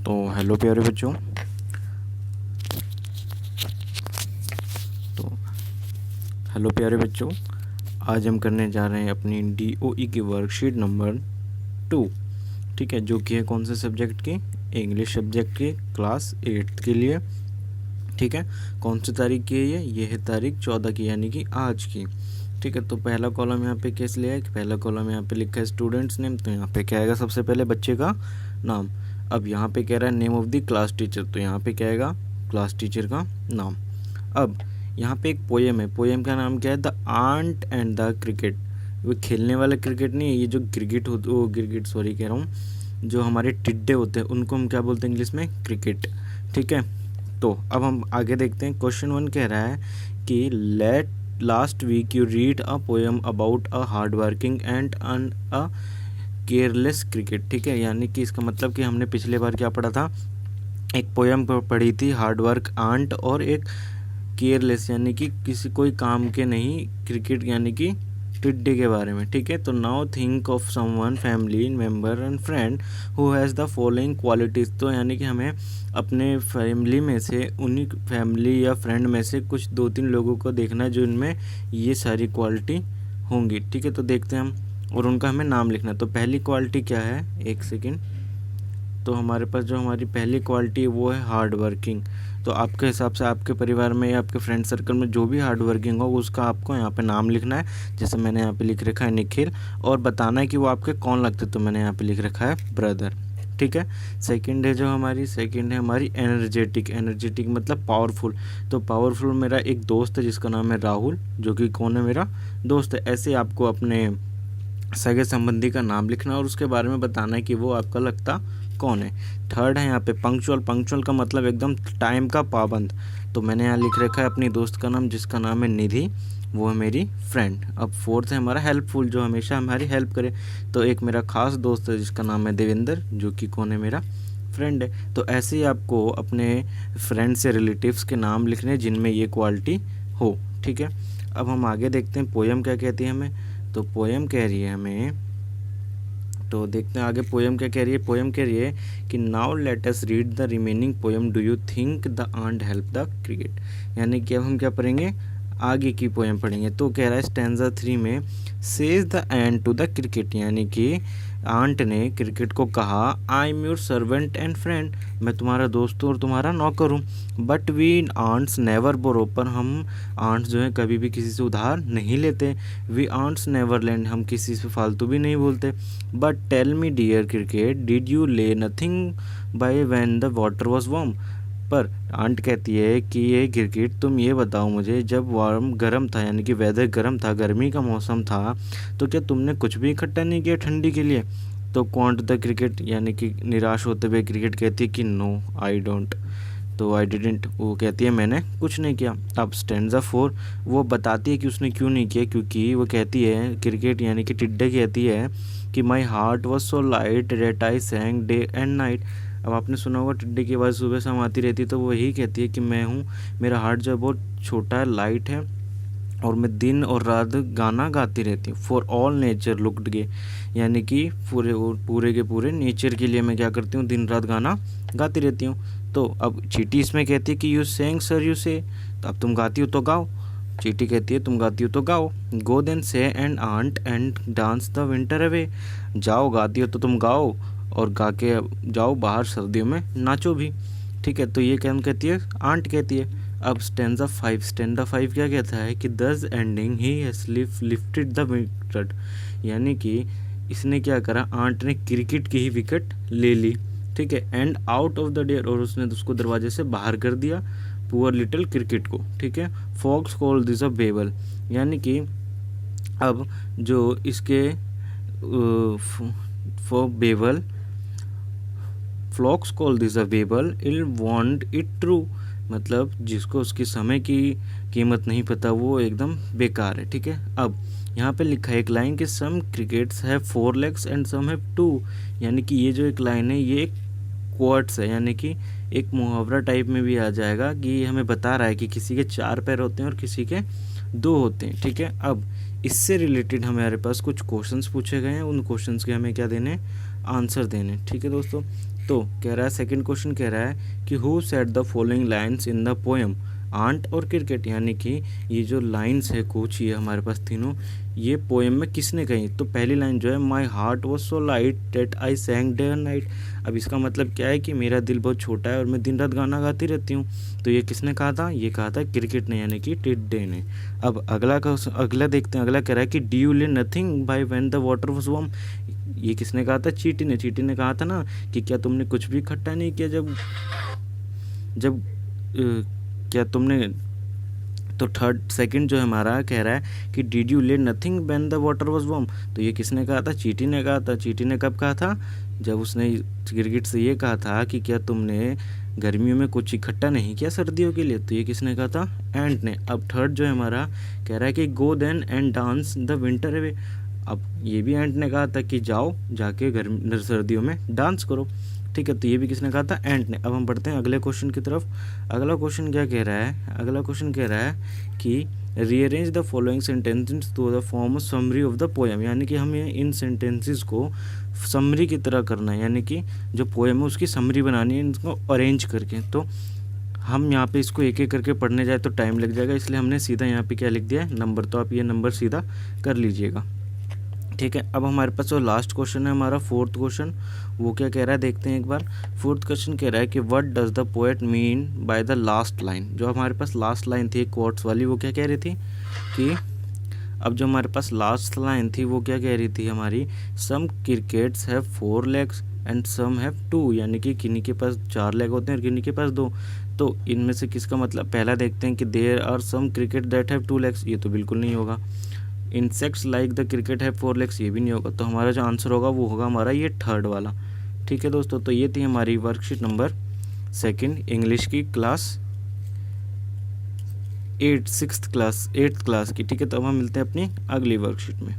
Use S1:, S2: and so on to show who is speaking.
S1: तो हेलो प्यारे बच्चों। तो हेलो प्यारे बच्चों, आज हम करने जा रहे हैं अपनी DOE की वर्कशीट नंबर 2। ठीक है, जो कि है कौन से सब्जेक्ट की? इंग्लिश सब्जेक्ट की, क्लास 8 के लिए। ठीक है, कौन सी तारीख की है ये है तारीख 14 की, यानी कि आज की। ठीक है, तो पहला कॉलम यहाँ पे कैसे लिया है कि पहला कॉलम यहाँ पे लिखा है स्टूडेंट्स नेम, तो यहाँ पे क्या आएगा? सबसे पहले बच्चे का नाम। अब यहाँ पे कह रहा है name of the class teacher, तो यहाँ पे क्या आएगा? क्लास टीचर का नाम। अब यहाँ पे एक पोएम है, पोएम का नाम क्या है? The ant and the cricket. वो खेलने वाला क्रिकेट नहीं है, ये जो गिरगिट हो, वो गिरगिट सॉरी कह रहा हूँ, जो हमारे टिड्डे होते हैं उनको हम क्या बोलते हैं इंग्लिश में? क्रिकेट। ठीक है, तो अब हम आगे देखते हैं। क्वेश्चन 1 कह रहा है कि last week you read a poem about a hard working and a careless cricket. ठीक है, यानी कि इसका मतलब कि हमने पिछले बार क्या पढ़ा था? एक पोएम पढ़ी थी, हार्ड वर्क आंट, और एक केयरलेस यानी कि किसी कोई काम के नहीं क्रिकेट यानी कि टिड्डे के बारे में। ठीक है, तो now think of someone family member and friend who has the following qualities. तो यानी कि हमें अपने फैमिली में से, उन्हीं फैमिली या फ्रेंड में से कुछ 2-3 लोगों को देखना है जो इनमें ये सारी क्वालिटी होंगी। ठीक है, तो देखते हैं हम, और उनका हमें नाम लिखना है। तो पहली क्वालिटी क्या है? एक सेकेंड। तो हमारे पास जो हमारी पहली क्वालिटी है वो है हार्ड वर्किंग। तो आपके हिसाब से आपके परिवार में या आपके फ्रेंड सर्कल में जो भी हार्ड वर्किंग हो उसका आपको यहाँ पे नाम लिखना है। जैसे मैंने यहाँ पे लिख रखा है निखिल, और बताना है कि वो आपके कौन लगते, तो मैंने यहाँ पे लिख रखा है ब्रदर। ठीक है, सेकंड है जो हमारी, सेकंड है हमारी एनर्जेटिक। एनर्जेटिक मतलब पावरफुल। तो पावरफुल मेरा एक दोस्त है जिसका नाम है राहुल, जो कि कौन है? मेरा दोस्त है। ऐसे आपको अपने सगे संबंधी का नाम लिखना और उसके बारे में बताना है कि वो आपका लगता कौन है। थर्ड है यहाँ पे पंक्चुअल। पंक्चुअल का मतलब एकदम टाइम का पाबंद। तो मैंने यहाँ लिख रखा है अपनी दोस्त का नाम जिसका नाम है निधि, वो है मेरी फ्रेंड। अब फोर्थ है हमारा हेल्पफुल, जो हमेशा हमारी हेल्प करे। तो एक मेरा खास दोस्त है जिसका नाम है देवेंद्र, जो कि कौन है? मेरा फ्रेंड है। तो ऐसे ही आपको अपने फ्रेंड्स या रिलेटिव्स के नाम लिखने जिनमें ये क्वालिटी हो। ठीक है, अब हम आगे देखते हैं पोएम क्या कहती है हमें। तो पोएम कह रही है हमें, तो देखते हैं आगे पोएम क्या कह रही है। पोएम कह रही है कि now let us read the remaining poem, do you think the ant help the cricket. यानी कि अब हम क्या पढ़ेंगे? आगे की पोएम पढ़ेंगे। तो कह रहा है स्टैंजा 3 में says the ant to the cricket, यानी कि आंट ने क्रिकेट को कहा I am your servant and friend, मैं तुम्हारा दोस्त और तुम्हारा नौकर हूँ। But we ants never borrow, पर हम आंट्स जो है कभी भी किसी से उधार नहीं लेते। वी आंट्स नेवर लैंड, हम किसी से फालतू भी नहीं बोलते। But tell me dear cricket, did you lay nothing by when the water was warm. पर आंट कहती है कि ये क्रिकेट, तुम ये बताओ मुझे, जब वार्म गर्म था यानी कि वेदर गर्म था, गर्मी का मौसम था, तो क्या तुमने कुछ भी इकट्ठा नहीं किया ठंडी के लिए? तो क्वांट द क्रिकेट, यानी कि निराश होते हुए क्रिकेट कहती है कि नो आई डोंट। तो आई डिडेंट, वो कहती है मैंने कुछ नहीं किया। अब स्टैंजा 4 वो बताती है कि उसने क्यों नहीं किया, क्योंकि वो कहती है क्रिकेट यानी कि टिड्डे कहती है कि my heart was so light that I sang day and night. अब आपने सुना होगा टिड्डे की आवाज़ सुबह शाम आती रहती है, तो वो यही कहती है कि मैं हूँ, मेरा हार्ट जो है बहुत छोटा है, लाइट है, और मैं दिन और रात गाना गाती रहती हूँ। फॉर ऑल नेचर लुक्ड गे, यानी कि पूरे के पूरे नेचर के लिए मैं क्या करती हूँ? दिन रात गाना गाती रहती हूँ। तो अब चीटी इसमें कहती है कि यू सेंग सर यू से, तो अब तुम गाती हो तो गाओ। चीटी कहती है तुम गाती हो तो गाओ। Go then say and ant and dance the winter away, जाओ गाती हो तो तुम गाओ और गा के जाओ बाहर सर्दियों में नाचो भी। ठीक है, तो ये क्या कहती है? आंट कहती है। अब स्टैंजा 5, स्टैंजा 5 क्या कहता है कि दस ending he has lifted the wicket, यानी कि इसने क्या करा? आंट ने क्रिकेट की ही विकेट ले ली। ठीक है, and out of the door, और उसने उसको दरवाजे से बाहर कर दिया, पुअर लिटिल क्रिकेट को। ठीक है, folks call this a fable, यानी कि अब जो इसके for fable, folks call this a fable I'll want it true, मतलब जिसको उसकी समय की कीमत नहीं पता वो एकदम बेकार है। ठीक है, अब यहाँ पे लिखा है एक लाइन कि some crickets have 4 legs and some have 2, यानी कि ये जो एक लाइन है ये एक क्वार्ट्स है, यानी कि एक मुहावरा टाइप में भी आ जाएगा कि ये हमें बता रहा है कि किसी के 4 पैर होते हैं और किसी के 2 होते हैं। ठीक है, अब इससे रिलेटेड हमारे पास कुछ क्वेश्चंस पूछे गए हैं, उन क्वेश्चंस के हमें क्या देने? आंसर देने। ठीक है दोस्तों, तो कह रहा है सेकंड क्वेश्चन कह रहा है कि who said the following lines in the poem ant और क्रिकेट, यानी कि ये जो लाइन्स है कुछ ये हमारे पास तीनों ये पोएम में किसने कही। तो पहली लाइन जो है my heart was so light that I sang day and night. अब इसका मतलब क्या है कि मेरा दिल बहुत छोटा है और मैं दिन रात गाना गाती रहती हूँ। तो ये किसने कहा था, ये कहा था क्रिकेट ने यानी कि टिड डे ने। अब अगला देखते हैं, अगला कह रहा है कि D you lay nothing by when the water was warm. ये किसने कहा था, चीटी ने। चीटी ने कहा था ना कि क्या तुमने कुछ भी इकट्ठा नहीं किया जब क्या तुमने। तो सेकंड जो है हमारा कह रहा है कि did you lay nothing when the water was warm. तो ये किसने कहा था, चीटी ने कहा था। चीटी ने कब कहा था, जब उसने क्रिकेट से ये कहा था कि क्या तुमने गर्मियों में कुछ इकट्ठा नहीं किया सर्दियों के लिए। तो ये किसने कहा था, एंट ने। अब थर्ड जो है हमारा कह रहा है कि go then and dance the winter away. अब ये भी एंट ने कहा था कि जाओ जाके सर्दियों में डांस करो। ठीक है, तो ये भी किसने कहा था, एंट ने। अब हम बढ़ते हैं अगले क्वेश्चन की तरफ। अगला क्वेश्चन क्या कह रहा है, अगला क्वेश्चन कह रहा है कि rearrange the following sentences to the form summary of the poem, यानी कि हमें इन सेंटेंसेस को समरी की तरह करना है, यानी कि जो पोएम है उसकी समरी बनानी है इनको अरेंज करके। तो हम यहाँ पे इसको एक एक करके पढ़ने जाए तो टाइम लग जाएगा, इसलिए हमने सीधा यहाँ पे क्या लिख दिया है, नंबर। तो आप ये नंबर सीधा कर लीजिएगा। ठीक है, अब हमारे पास जो लास्ट क्वेश्चन है हमारा फोर्थ क्वेश्चन, वो क्या कह रहा है देखते हैं एक बार। फोर्थ क्वेश्चन कह रहा है कि what does the poet mean by the last line. जो हमारे पास लास्ट लाइन थी कोट्स वाली, वो क्या कह रही थी कि अब जो हमारे पास लास्ट लाइन थी वो क्या कह रही थी हमारी, some crickets have 4 legs and some have 2, यानी कि किन्हीं के पास 4 लेग होते हैं और किन्हीं के पास 2। तो इनमें से किसका मतलब, पहला देखते हैं कि there are some cricket that have 2 legs, ये तो बिल्कुल नहीं होगा। इंसेक्ट्स लाइक द क्रिकेट है 4 legs, ये भी नहीं होगा। तो हमारा जो आंसर होगा वो होगा हमारा ये थर्ड वाला। ठीक है दोस्तों, तो ये थी हमारी वर्कशीट नंबर 2 इंग्लिश की क्लास 8 6th क्लास की। ठीक है, तो अब हम मिलते हैं अपनी अगली वर्कशीट में।